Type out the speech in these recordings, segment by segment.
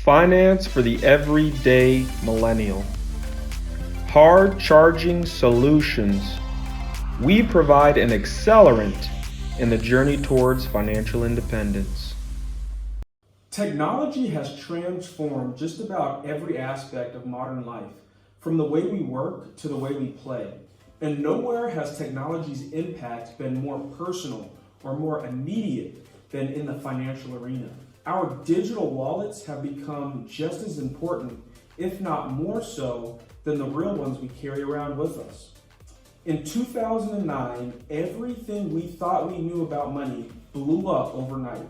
Finance for the everyday millennial. Hard charging solutions. We provide an accelerant in the journey towards financial independence. Technology has transformed just about every aspect of modern life, from the way we work to the way we play. And nowhere has technology's impact been more personal or more immediate than in the financial arena. Our digital wallets have become just as important, if not more so, than the real ones we carry around with us. In 2009, everything we thought we knew about money blew up overnight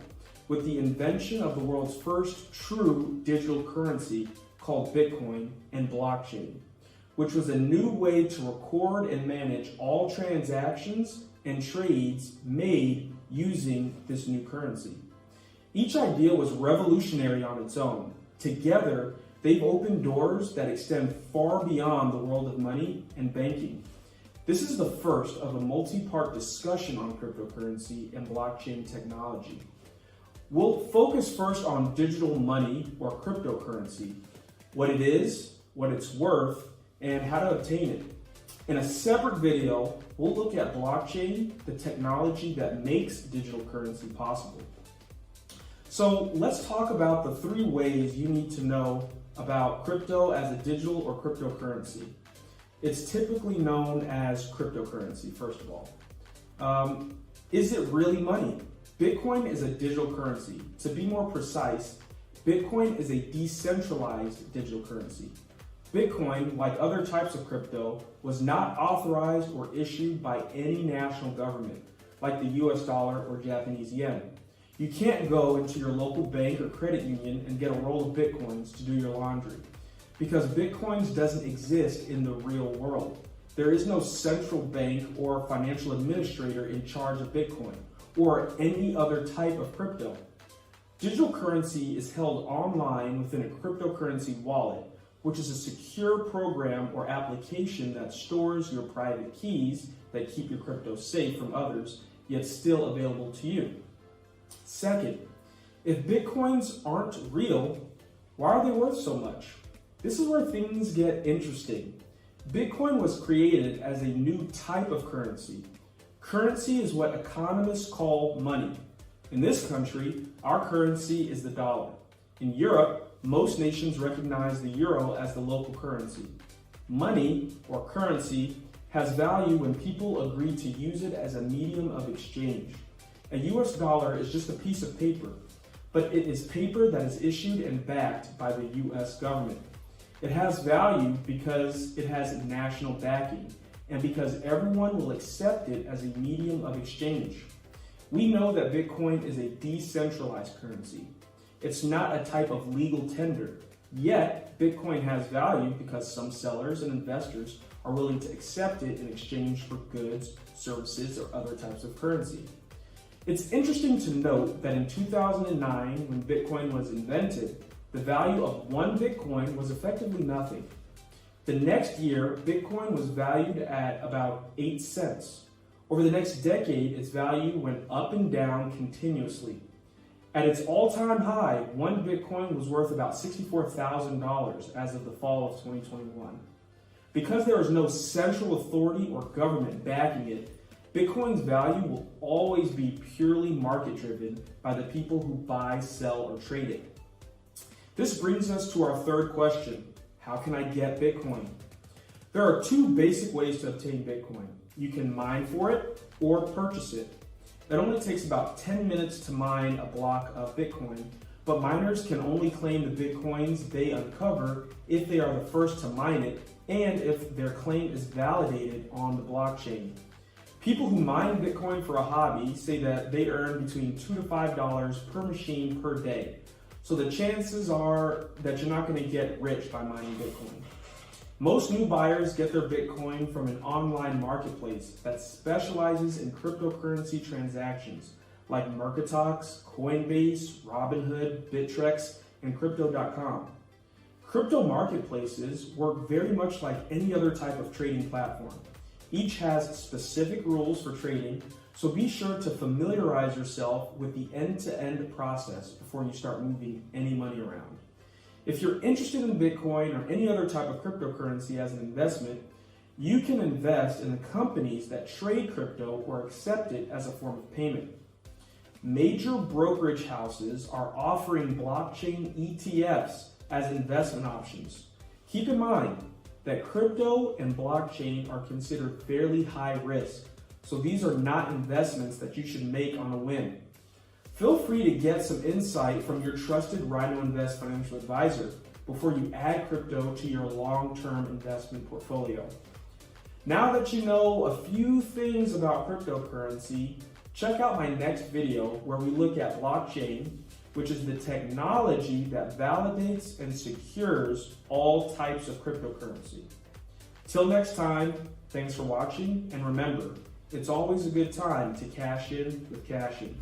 with the invention of the world's first true digital currency called Bitcoin and blockchain, which was a new way to record and manage all transactions and trades made using this new currency. Each idea was revolutionary on its own. Together, they've opened doors that extend far beyond the world of money and banking. This is the first of a multi-part discussion on cryptocurrency and blockchain technology. We'll focus first on digital money or cryptocurrency, what it is, what it's worth, and how to obtain it. In a separate video, we'll look at blockchain, the technology that makes digital currency possible. So let's talk about the 3 ways you need to know about crypto as a digital or cryptocurrency. It's typically known as cryptocurrency, first of all. Is it really money? Bitcoin is a digital currency. To be more precise, Bitcoin is a decentralized digital currency. Bitcoin, like other types of crypto, was not authorized or issued by any national government, like the US dollar or Japanese yen. You can't go into your local bank or credit union and get a roll of Bitcoins to do your laundry, because Bitcoins doesn't exist in the real world. There is no central bank or financial administrator in charge of Bitcoin or any other type of crypto. Digital currency is held online within a cryptocurrency wallet, which is a secure program or application that stores your private keys that keep your crypto safe from others, yet still available to you. Second, if Bitcoins aren't real, why are they worth so much? This is where things get interesting. Bitcoin was created as a new type of currency. Currency is what economists call money. In this country, our currency is the dollar. In Europe, most nations recognize the euro as the local currency. Money, or currency, has value when people agree to use it as a medium of exchange. A US dollar is just a piece of paper, but it is paper that is issued and backed by the US government. It has value because it has national backing and because everyone will accept it as a medium of exchange. We know that Bitcoin is a decentralized currency. It's not a type of legal tender, yet Bitcoin has value because some sellers and investors are willing to accept it in exchange for goods, services, or other types of currency. It's interesting to note that in 2009, when Bitcoin was invented, the value of 1 Bitcoin was effectively nothing. The next year, Bitcoin was valued at about 8 cents. Over the next decade, its value went up and down continuously. At its all-time high, 1 Bitcoin was worth about $64,000 as of the fall of 2021. Because there is no central authority or government backing it, Bitcoin's value will always be purely market-driven by the people who buy, sell, or trade it. This brings us to our third question: how can I get Bitcoin? There are 2 basic ways to obtain Bitcoin. You can mine for it or purchase it. It only takes about 10 minutes to mine a block of Bitcoin, but miners can only claim the Bitcoins they uncover if they are the first to mine it and if their claim is validated on the blockchain. People who mine Bitcoin for a hobby say that they earn between $2 to $5 per machine per day. So the chances are that you're not going to get rich by mining Bitcoin. Most new buyers get their Bitcoin from an online marketplace that specializes in cryptocurrency transactions like Mercatox, Coinbase, Robinhood, Bittrex, and Crypto.com. Crypto marketplaces work very much like any other type of trading platform. Each has specific rules for trading, so be sure to familiarize yourself with the end-to-end process before you start moving any money around. If you're interested in Bitcoin or any other type of cryptocurrency as an investment, you can invest in the companies that trade crypto or accept it as a form of payment. Major brokerage houses are offering blockchain ETFs as investment options. Keep in mind that crypto and blockchain are considered fairly high risk, so these are not investments that you should make on a whim. Feel free to get some insight from your trusted RINO Invest financial advisor before you add crypto to your long-term investment portfolio. Now that you know a few things about cryptocurrency, check out my next video where we look at blockchain, which is the technology that validates and secures all types of cryptocurrency. Till next time, thanks for watching, and remember, it's always a good time to cash in with Cassian.